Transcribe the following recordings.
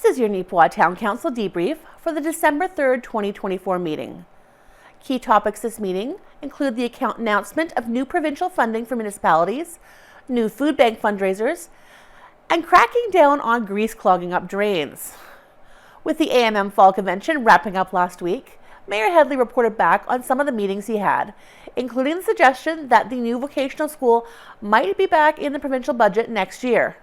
This is your Neepawa Town Council Debrief for the December 3rd, 2024 meeting. Key topics this meeting include the announcement of new provincial funding for municipalities, new food bank fundraisers, and cracking down on grease clogging up drains. With the AMM Fall Convention wrapping up last week, Mayor Headley reported back on some of the meetings he had, including the suggestion that the new vocational school might be back in the provincial budget next year.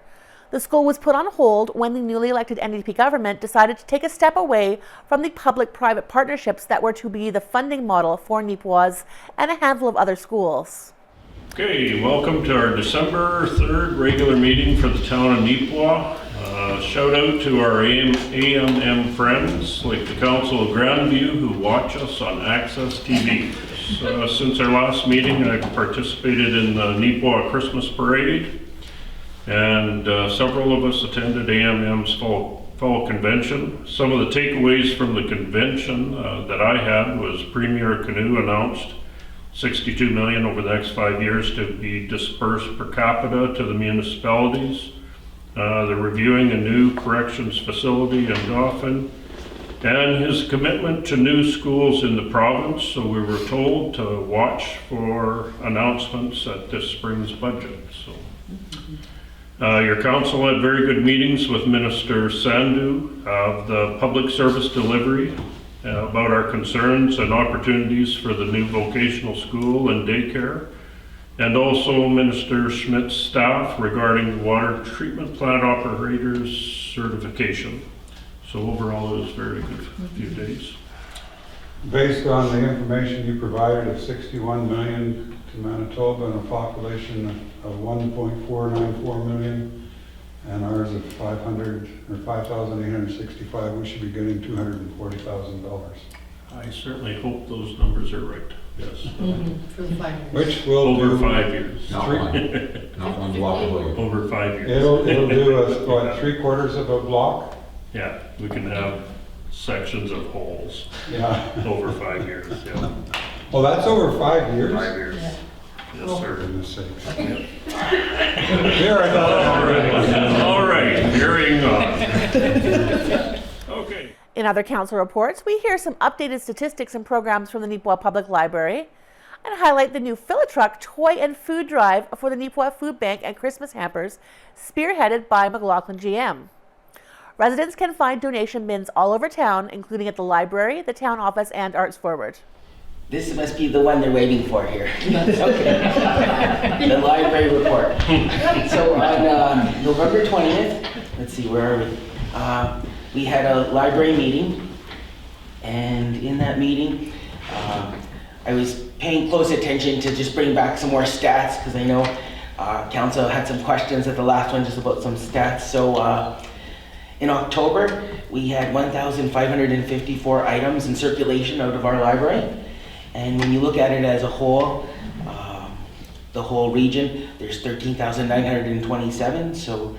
The school was put on hold when the newly elected NDP government decided to take a step away from the public-private partnerships that were to be the funding model for Neepawa's and a handful of other schools. Okay, welcome to our December 3rd regular meeting for the town of Neepawa. Shout out to our AMM friends like the Council of Grandview who watch us on Access TV. Since our last meeting, I've participated in the Neepawa Christmas Parade. And several of us attended AMM's fall convention. Some of the takeaways from the convention that I had was Premier Canoe announced $62 million over the next 5 years to be dispersed per capita to the municipalities. They're reviewing a new corrections facility in Dauphin, and his commitment to new schools in the province. So we were told to watch for announcements at this spring's budget. Your council had very good meetings with Minister Sandhu of the public service delivery about our concerns and opportunities for the new vocational school and daycare, and also Minister Schmidt's staff regarding the water treatment plant operators certification. So overall it was very good few days. Based on the information you provided of 61 million to Manitoba and a population of 1.494 million, and ours of 5,865, we should be getting $240,000. I certainly hope those numbers are right. Yes. For the 5 years. Which will Over do 5 years. Not one block away. Over 5 years. It'll do us what, 3/4 of a block? Yeah, we can have sections of holes Yeah. over 5 years. Yeah. Well, that's over 5 years. 5 years. Yeah. Yes, For sir. goodness sakes. Yep. There, I thought. All right, carrying on. Okay. In other council reports, we hear some updated statistics and programs from the Neepawa Public Library and highlight the new Fill-A-Truck toy and food drive for the Neepawa Food Bank and Christmas hampers, spearheaded by McLaughlin GM. Residents can find donation bins all over town, including at the library, the town office, and Arts Forward. This must be the one they're waiting for here. Okay. The library report. So on November 20th, let's see, where are we? We had a library meeting, and in that meeting, I was paying close attention to just bring back some more stats, because I know council had some questions at the last one just about some stats. So in October, we had 1,554 items in circulation out of our library. And when you look at it as a whole, the whole region, there's 13,927, so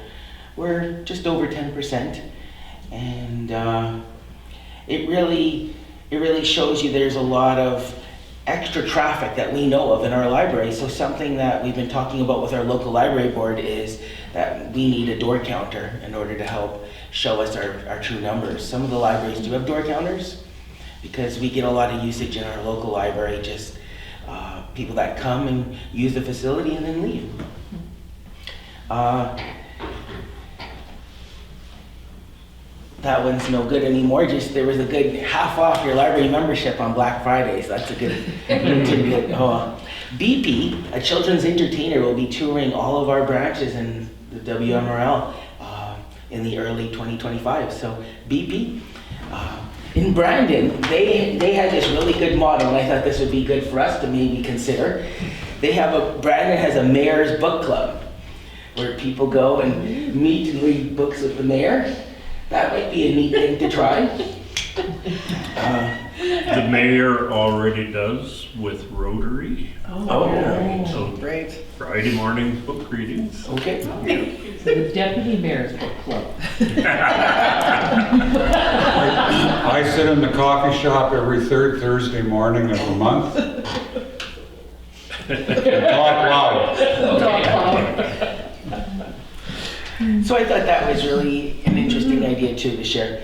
we're just over 10%. And it really shows you there's a lot of extra traffic that we know of in our library. So something that we've been talking about with our local library board is that we need a door counter in order to help show us our true numbers. Some of the libraries do have door counters, because we get a lot of usage in our local library, just people that come and use the facility and then leave. That one's no good anymore, just there was a good half off your library membership on Black Friday, so that's a good tidbit. BP, a children's entertainer, will be touring all of our branches in the WMRL in the early 2025. So BP, in Brandon, they had this really good model, and I thought this would be good for us to maybe consider. Brandon has a mayor's book club, where people go and meet and read books with the mayor. That might be a neat thing to try. The mayor already does with Rotary. So Great. Friday morning book readings. Okay. So the deputy mayor's book club. I sit in the coffee shop every third Thursday morning of the month. And talk loud. So I thought that was really an interesting idea. idea too to share.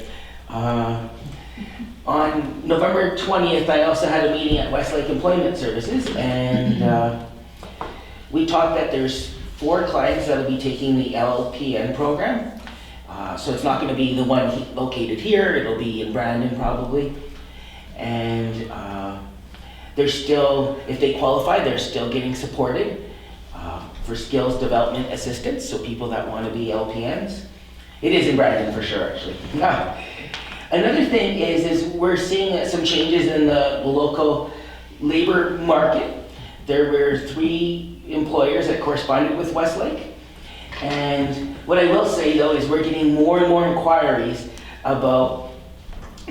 On November 20th, I also had a meeting at Westlake Employment Services, and we talked that there's 4 clients that will be taking the LPN program. So it's not going to be the one located here, it'll be in Brandon probably. And they're still, if they qualify, they're still getting supported for skills development assistance, so people that want to be LPNs. It is in Brandon for sure, actually. Another thing is we're seeing some changes in the local labor market. There were 3 employers that corresponded with Westlake. And what I will say though is we're getting more and more inquiries about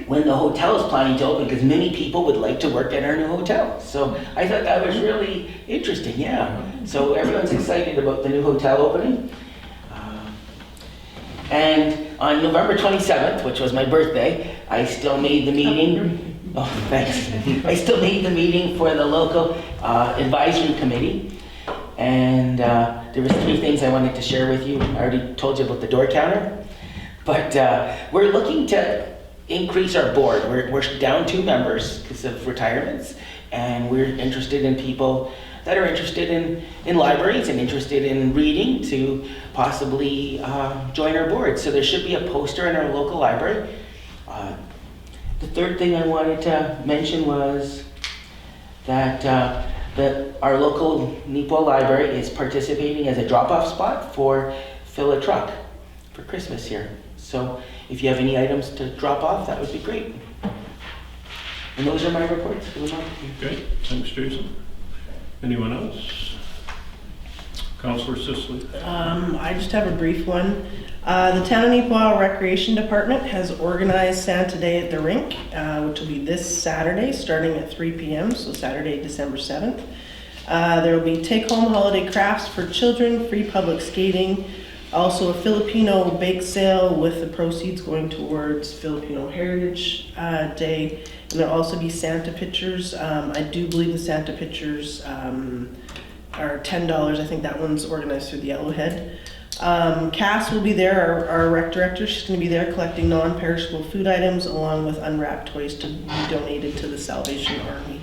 when the hotel is planning to open, because many people would like to work at our new hotel. So I thought that was really interesting, yeah. So everyone's excited about the new hotel opening. And on November 27th, which was my birthday, I still made the meeting. Oh, thanks. I still made the meeting for the local advisory committee. And there was 3 things I wanted to share with you. I already told you about the door counter. But we're looking to increase our board. We're down 2 members because of retirements. And we're interested in people that are interested in libraries and interested in reading to possibly join our board. So there should be a poster in our local library. The 3rd thing I wanted to mention was that our local Neepawa library is participating as a drop-off spot for Fill a Truck for Christmas here. So if you have any items to drop off, that would be great. And those are my reports for the month. Okay, thanks, Jason. Anyone else? Councillor Sisley. I just have a brief one. The Town of Neepawa Recreation Department has organized Santa Day at the rink, which will be this Saturday, starting at 3 p.m., so Saturday, December 7th. There will be take-home holiday crafts for children, free public skating, also a Filipino bake sale with the proceeds going towards Filipino Heritage Day. And there'll also be Santa pictures. I do believe the Santa pictures are $10. I think that one's organized through the Yellowhead. Cass will be there, our rec director. She's going to be there collecting non-perishable food items along with unwrapped toys to be donated to the Salvation Army.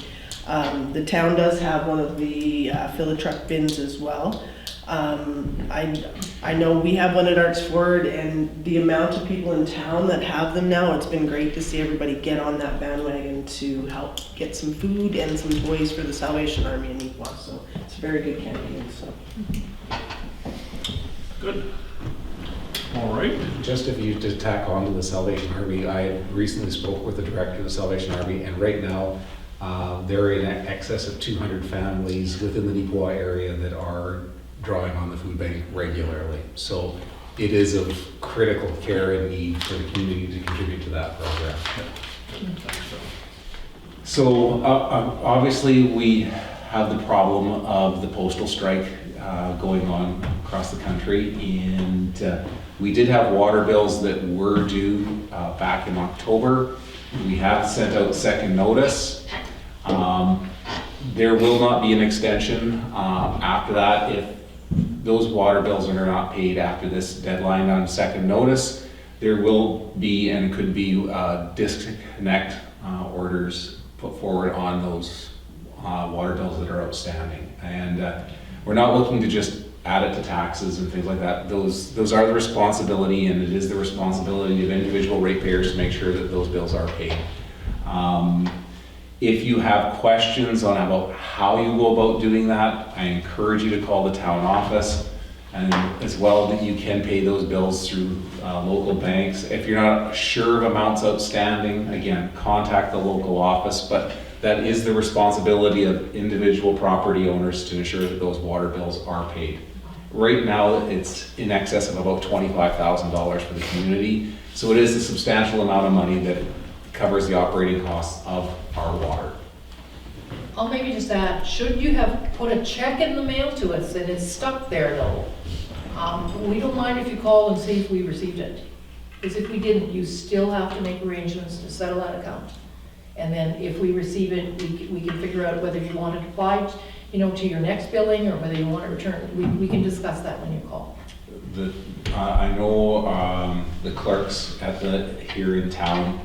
The town does have one of the fill a truck bins as well. I know we have one at Arts Ford, and the amount of people in town that have them now, it's been great to see everybody get on that bandwagon to help get some food and some toys for the Salvation Army in Neepawa. So it's a very good campaign. So. Good. All right. Just if you to tack on to the Salvation Army, I recently spoke with the director of the Salvation Army, and right now they're in excess of 200 families within the Neepawa area that are drawing on the food bank regularly. So it is of critical care and need for the community to contribute to that program. So obviously we have the problem of the postal strike going on across the country, and we did have water bills that were due back in October. We have sent out second notice. There will not be an extension after that. If those water bills are not paid after this deadline on second notice, there will be and could be disconnect orders put forward on those water bills that are outstanding. And we're not looking to just add it to taxes and things like that. Those are the responsibility, and it is the responsibility of individual ratepayers to make sure that those bills are paid. If you have questions on about how you go about doing that, I encourage you to call the town office, and as well that you can pay those bills through local banks. If you're not sure of amounts outstanding, again, contact the local office, but that is the responsibility of individual property owners to ensure that those water bills are paid. Right now, it's in excess of about $25,000 for the community, so it is a substantial amount of money that covers the operating costs of our water. I'll maybe just add, should you have put a check in the mail to us and it's stuck there though, we don't mind if you call and see if we received it. Because if we didn't, you still have to make arrangements to settle that account. And then if we receive it, we can figure out whether you want it applied, to your next billing or whether you want it returned. We can discuss that when you call. I know the clerks here in town,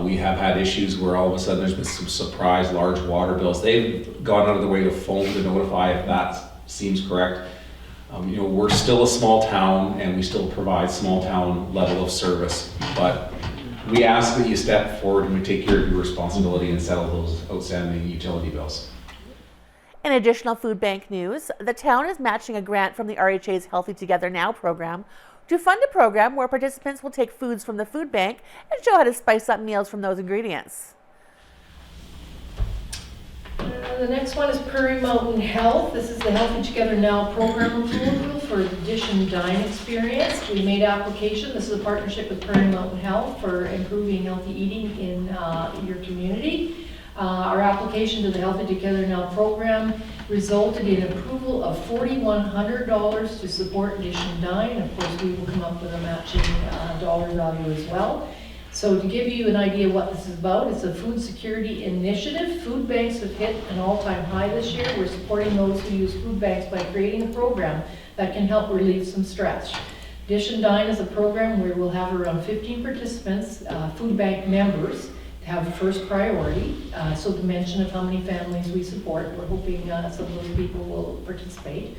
we have had issues where all of a sudden there's been some surprise large water bills. They've gone out of their way to phone to notify if that seems correct. You know, we're still a small town and we still provide small town level of service, but we ask that you step forward and we take care of your responsibility and settle those outstanding utility bills. In additional food bank news, the town is matching a grant from the RHA's Healthy Together Now program to fund a program where participants will take foods from the food bank and show how to spice up meals from those ingredients. The next one is Prairie Mountain Health. This is the Healthy Together Now program approval for the Dish and Dine experience. We made application. This is a partnership with Prairie Mountain Health for improving healthy eating in your community. Our application to the Healthy Together Now program resulted in approval of $4,100 to support Dish and Dine. Of course, we will come up with a matching dollar value as well. So to give you an idea what this is about, it's a food security initiative. Food banks have hit an all-time high this year. We're supporting those who use food banks by creating a program that can help relieve some stress. Dish and Dine is a program where we'll have around 15 participants, food bank members, have first priority. So the mention of how many families we support, we're hoping some of those people will participate.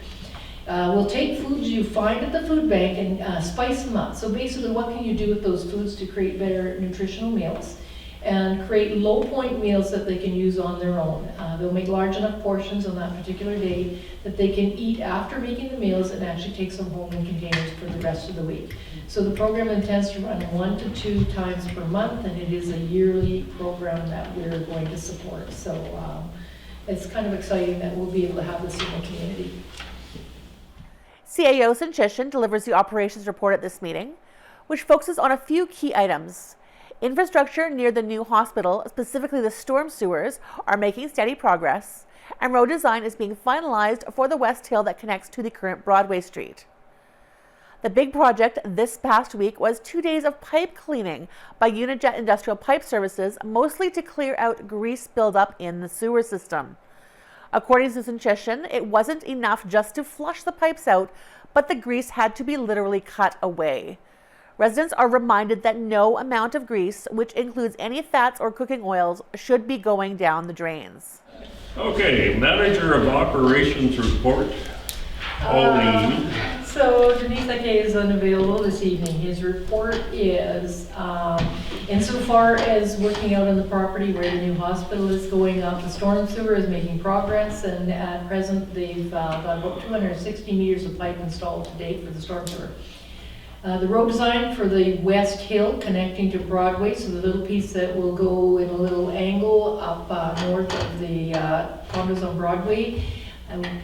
We'll take foods you find at the food bank and spice them up. So basically, what can you do with those foods to create better nutritional meals and create low point meals that they can use on their own. They'll make large enough portions on that particular day that they can eat after making the meals and actually take some home in containers for the rest of the week. So the program intends to run 1 to 2 times per month, and it is a yearly program that we're going to support. So it's kind of exciting that we'll be able to have this in the community. CAO Sinchishan delivers the operations report at this meeting, which focuses on a few key items. Infrastructure near the new hospital, specifically the storm sewers, are making steady progress, and road design is being finalized for the west hill that connects to the current Broadway Street. The big project this past week was 2 days of pipe cleaning by Unijet Industrial Pipe Services, mostly to clear out grease buildup in the sewer system. According to Sinchishan, it wasn't enough just to flush the pipes out, but the grease had to be literally cut away. Residents are reminded that no amount of grease, which includes any fats or cooking oils, should be going down the drains. Okay, Manager of Operations report, Pauline. So Denise Ake is unavailable this evening. His report is, insofar as working out on the property where the new hospital is going up, the storm sewer is making progress, and at present they've got about 260 meters of pipe installed to date for the storm sewer. The road design for the west hill connecting to Broadway, so the little piece that will go in a little angle up north of the condos on Broadway.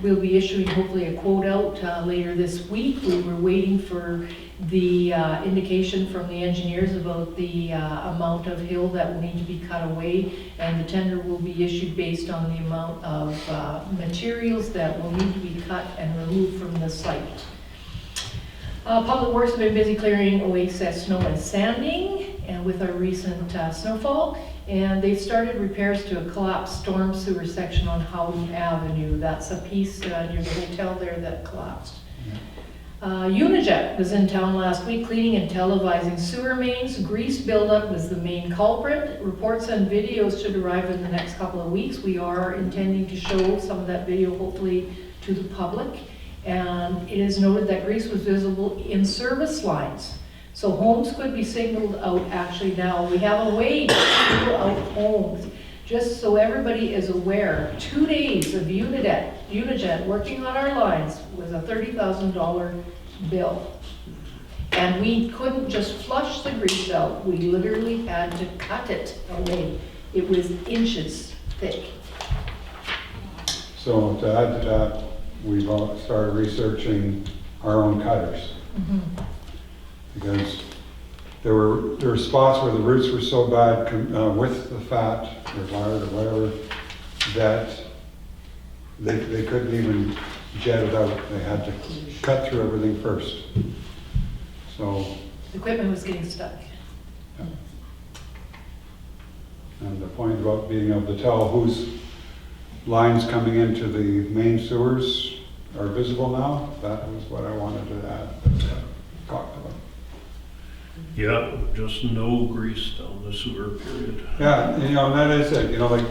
We'll be issuing hopefully a quote out later this week. We were waiting for the indication from the engineers about the amount of hill that will need to be cut away, and the tender will be issued based on the amount of materials that will need to be cut and removed from the site. Public Works have been busy clearing away snow and sanding, and with our recent snowfall, and they've started repairs to a collapsed storm sewer section on Howden Avenue. That's a piece near the hotel there that collapsed. Unijet was in town last week cleaning and televising sewer mains. Grease buildup was the main culprit. Reports and videos should arrive in the next couple of weeks. We are intending to show some of that video hopefully to the public. And it is noted that grease was visible in service lines. So homes could be signaled out actually now. We have a way to signal out homes. Just so everybody is aware, 2 days of Unijet working on our lines was a $30,000 bill. And we couldn't just flush the grease out. We literally had to cut it away. It was inches thick. So to add to that, we've started researching our own cutters. Mm-hmm. Because there were spots where the roots were so bad with the fat or lard or whatever that they couldn't even jet it out. They had to cut through everything first. So The equipment was getting stuck. yeah. And the point about being able to tell whose lines coming into the main sewers, are visible now. That was what I wanted to add. Talk to them. Yeah, just no grease down the sewer period. Yeah, and, and that is it, like,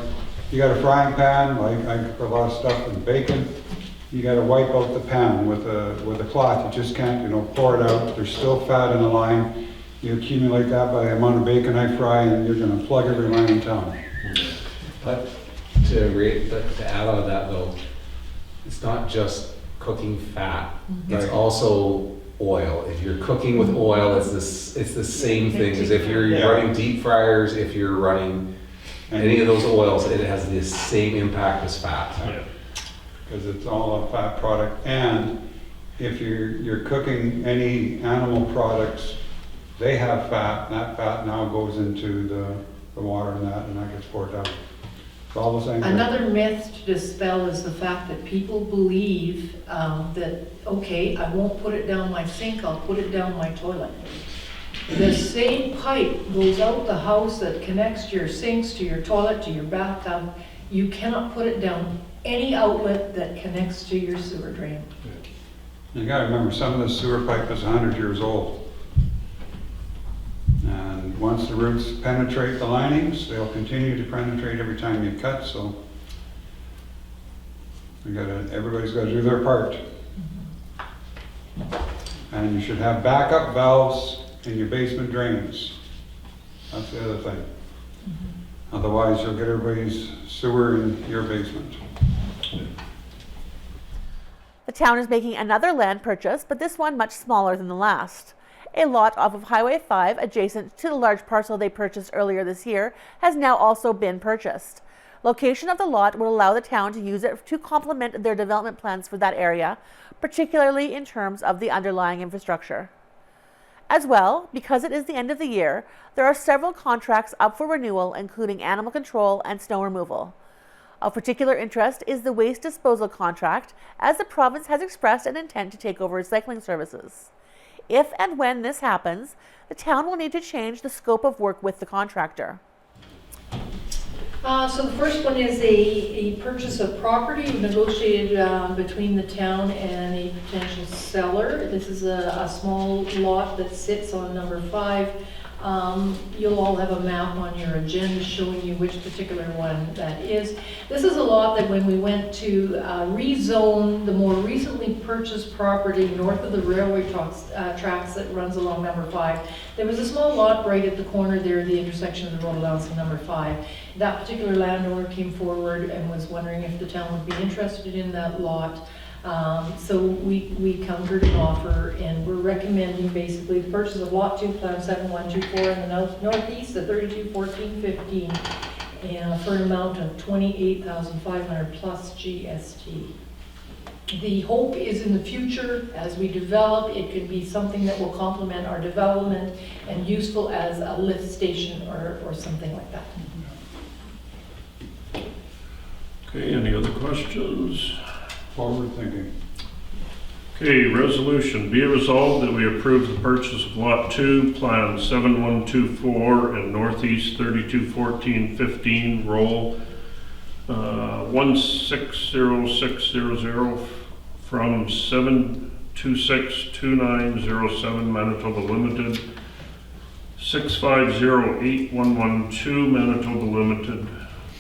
you got a frying pan, like I put a lot of stuff in bacon, you gotta wipe out the pan with a cloth, you just can't, pour it out, there's still fat in the line, you accumulate that by the amount of bacon I fry, and you're gonna plug every line in town. But to add on to that though, it's not just cooking fat, it's Right. also oil. If you're cooking with oil, it's the same thing as if you're Yeah. running deep fryers, if you're running any of those oils, it has the same impact as fat. Yeah. Because it's all a fat product, and if you're cooking any animal products, they have fat, and that fat now goes into the water and that gets poured out. It's all the same thing. Another myth to dispel is the fact that people believe that, okay, I won't put it down my sink, I'll put it down my toilet. The same pipe goes out the house that connects your sinks to your toilet, to your bathtub. You cannot put it down any outlet that connects to your sewer drain. You gotta remember, some of the sewer pipe is 100 years old. And once the roots penetrate the linings, they'll continue to penetrate every time you cut, so everybody's gotta do their part. And you should have backup valves in your basement drains. That's the other thing. Otherwise, you'll get everybody's sewer in your basement. The town is making another land purchase, but this one much smaller than the last. A lot off of Highway 5, adjacent to the large parcel they purchased earlier this year, has now also been purchased. Location of the lot will allow the town to use it to complement their development plans for that area, particularly in terms of the underlying infrastructure. As well, because it is the end of the year, there are several contracts up for renewal, including animal control and snow removal. Of particular interest is the waste disposal contract, as the province has expressed an intent to take over recycling services. If and when this happens, the town will need to change the scope of work with the contractor. So the first one is a purchase of property negotiated between the town and a potential seller. This is a small lot that sits on number 5. You'll all have a map on your agenda showing you which particular one that is. This is a lot that when we went to rezone the more recently purchased property north of the railway tracks that runs along number 5, there was a small lot right at the corner there, the intersection of the road allowance and number 5. That particular landowner came forward and was wondering if the town would be interested in that lot. So we countered an offer, and we're recommending basically the purchase of lot 2, plan 7124 in the northeast of 321415, and for an amount of $28,500 plus GST. The hope is in the future, as we develop, it could be something that will complement our development and useful as a lift station or something like that. Okay, any other questions? Forward thinking. Okay, resolution, be it resolved that we approve the purchase of lot 2, plan 7124 and northeast 321415, roll 160600 from 7262907 Manitoba Limited, 6508112 Manitoba Limited,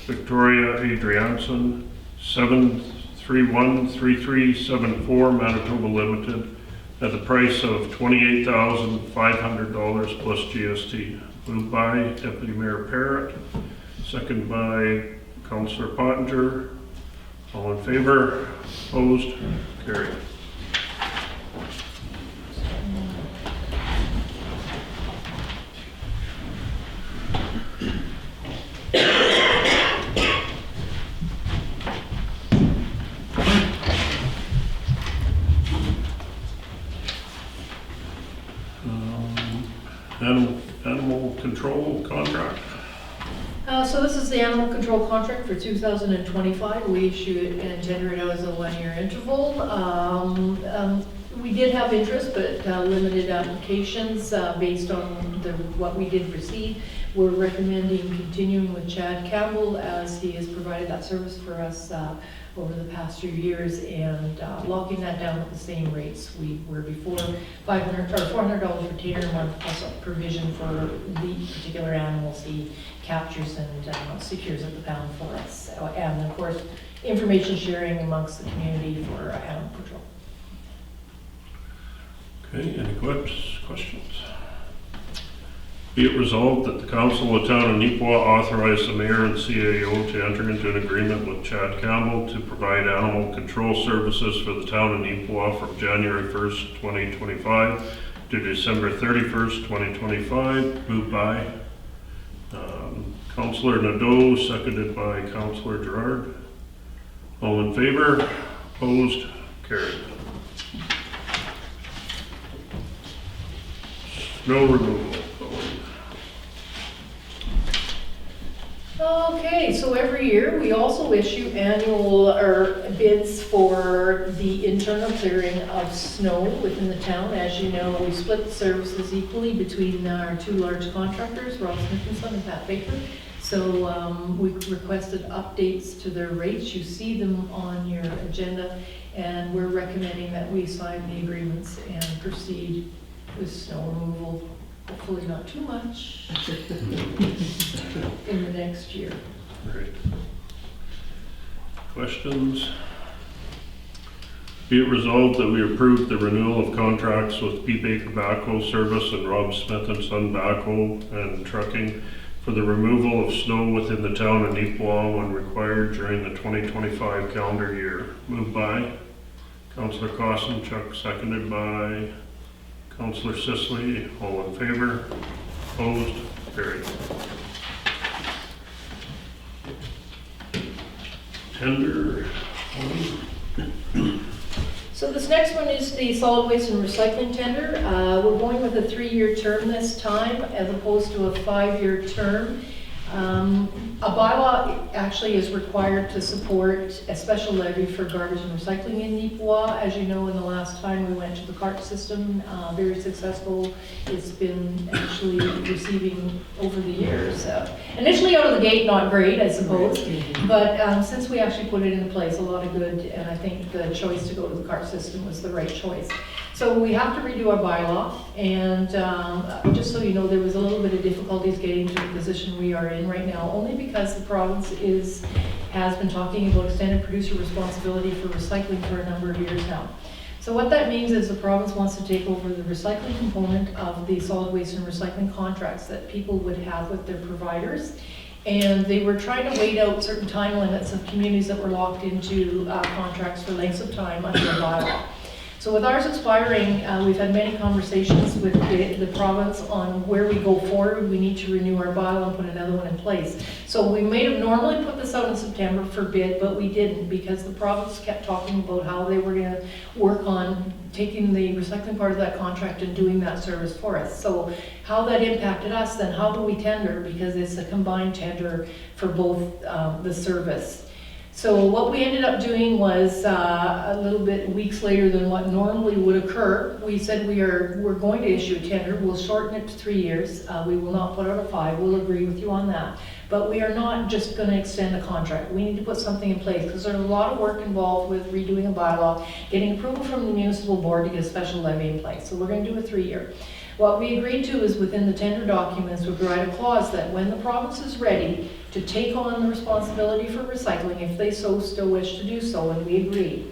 Victoria Adrianson, 7313374 Manitoba Limited, at the price of $28,500 plus GST. Moved by Deputy Mayor Parrott, second by Councillor Pottinger. All in favor? Opposed? Carried. Animal control contract. So this is the animal control contract for 2025. We issue it and tender it out as a 1-year interval. We did have interest, but limited applications based on what we did receive. We're recommending continuing with Chad Campbell as he has provided that service for us over the past few years, and locking that down at the same rates we were before, $500 or $400 retainer a month plus a provision for the particular animals he captures and secures at the pound for us. And of course, information sharing amongst the community for animal control. Okay, any questions? Be it resolved that the Council of the Town of Neepawa authorize the Mayor and CAO to enter into an agreement with Chad Campbell to provide animal control services for the Town of Neepawa from January 1st, 2025 to December 31st, 2025. Moved by Councillor Nadeau, seconded by Councillor Gerard. All in favor? Opposed? Carried. Snow removal. Okay, so every year we also issue annual bids for the internal clearing of snow within the town. As you know, we split the services equally between our two large contractors, Rob Smith and Pat Baker. So we requested updates to their rates. You see them on your agenda, and we're recommending that we sign the agreements and proceed with snow removal. Hopefully not too much in the next year. Great. Questions? Be it resolved that we approve the renewal of contracts with P. Baker Backhoe Service and Rob Smith and Son Backhoe and Trucking for the removal of snow within the town of Neepawa when required during the 2025 calendar year. Moved by Councillor Kosenchuk, seconded by Councillor Sisley. All in favor? Opposed? Carried. Tender. So this next one is the solid waste and recycling tender. We're going with a 3-year term this time as opposed to a 5-year term. A bylaw actually is required to support a special levy for garbage and recycling in Neepawa. As you know, in the last time we went to the cart system, very successful. It's been actually receiving over the years. Initially out of the gate, not great, I suppose, but since we actually put it in place, a lot of good, and I think the choice to go to the cart system was the right choice. So we have to redo our bylaw, and just so you know, there was a little bit of difficulties getting to the position we are in right now, only because the province has been talking about extended producer responsibility for recycling for a number of years now. So what that means is the province wants to take over the recycling component of the solid waste and recycling contracts that people would have with their providers. And they were trying to wait out certain time limits of communities that were locked into contracts for lengths of time under the bylaw. So with ours expiring, we've had many conversations with the province on where we go forward. We need to renew our bylaw and put another one in place. So we may have normally put this out in September for bid, but we didn't because the province kept talking about how they were going to work on taking the recycling part of that contract and doing that service for us. So how that impacted us, then how do we tender? Because it's a combined tender for both the service. So what we ended up doing was a little bit weeks later than what normally would occur. We said we're going to issue a tender. We'll shorten it to 3 years. We will not put out a 5. We'll agree with you on that. But we are not just going to extend the contract. We need to put something in place because there's a lot of work involved with redoing a bylaw, getting approval from the municipal board to get a special levy in place. So we're going to do a 3-year. What we agreed to is within the tender documents we provide a clause that when the province is ready to take on the responsibility for recycling, if they so still wish to do so, and we agree,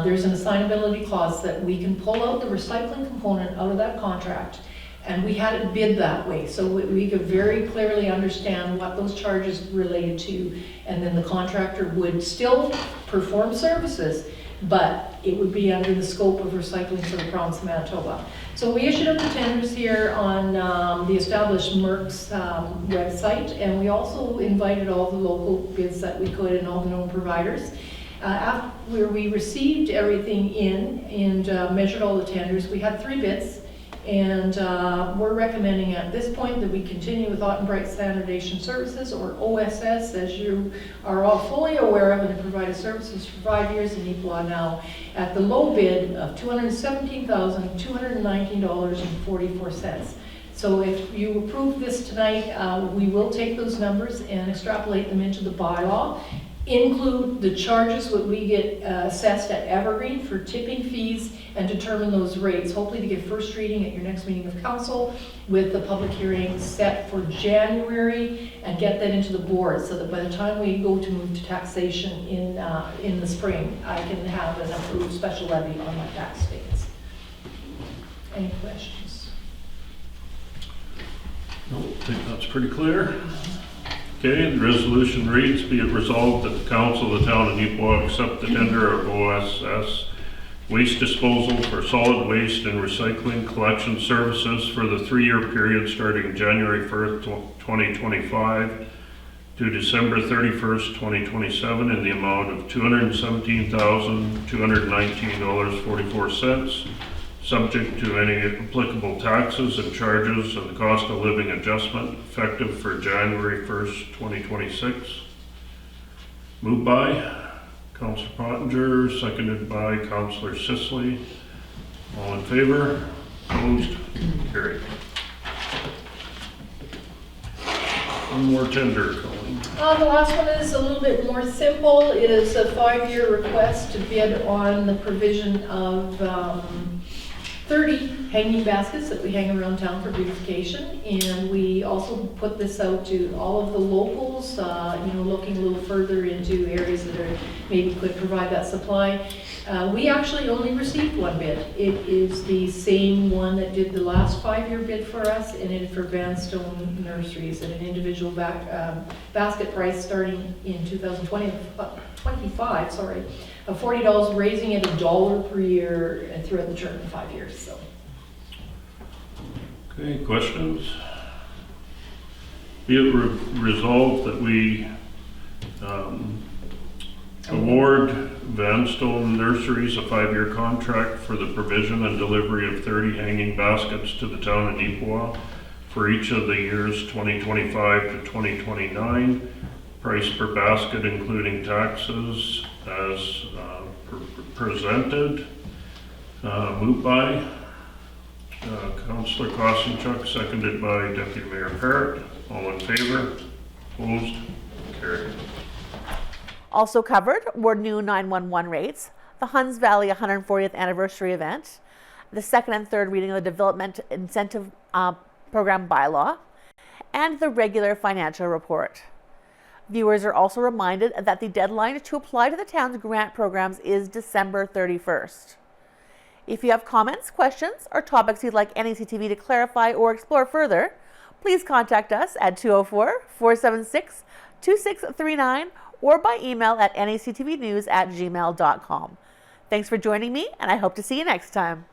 there's an assignability clause that we can pull out the recycling component out of that contract, and we had it bid that way, so we could very clearly understand what those charges related to, and then the contractor would still perform services, but it would be under the scope of recycling for the province of Manitoba. So we issued up the tenders here on the established MERC's website, and we also invited all the local bids that we could and all the known providers. After we received everything in and measured all the tenders, we had 3 bids, And we're recommending at this point that we continue with Ottenbright Sanitation Services, or OSS, as you are all fully aware of, and have provided services for 5 years in Neepawa now, at the low bid of $217,219.44. So if you approve this tonight, we will take those numbers and extrapolate them into the bylaw, include the charges that we get assessed at Evergreen for tipping fees, and determine those rates, hopefully to get first reading at your next meeting of council, with the public hearing set for January, and get that into the board so that by the time we go to move to taxation in the spring, I can have an approved special levy on my tax statements. Any questions? No, I think that's pretty clear. Okay, the resolution reads, be it resolved that the council of the town of Neepawa accept the tender of OSS waste disposal for solid waste and recycling collection services for the 3-year period starting January 1st, 2025 to December 31st, 2027 in the amount of $217,219.44, subject to any applicable taxes and charges and the cost of living adjustment effective for January 1st, 2026. Moved by Councillor Pottinger, seconded by Councillor Sisley. All in favor? Opposed? Carried. One more tender, Colleen. The last one is a little bit more simple. It is a 5-year request to bid on the provision of 30 hanging baskets that we hang around town for beautification, and we also put this out to all of the locals, looking a little further into areas that are maybe could provide that supply. We actually only received one bid. It is the same one that did the last 5-year bid for us, and it is for Vanstone Nurseries at an individual basket price starting in 2025, of $40, raising it $1 per year and throughout the term of 5 years. So. Okay, questions? Be it resolved that we award Vanstone Nurseries a 5-year contract for the provision and delivery of 30 hanging baskets to the town of Neepawa for each of the years 2025 to 2029. Price per basket including taxes as presented. Moved by Councillor Kosinchuk, seconded by Deputy Mayor Parrott. All in favor? Opposed? Carried. Also covered were new 911 rates, the Huns Valley 140th anniversary event, the second and third reading of the Development Incentive Program bylaw, and the regular financial report. Viewers are also reminded that the deadline to apply to the town's grant programs is December 31st. If you have comments, questions, or topics you'd like NECTV to clarify or explore further, please contact us at 204-476-2639 or by email at nectvnews@gmail.com. Thanks for joining me, and I hope to see you next time.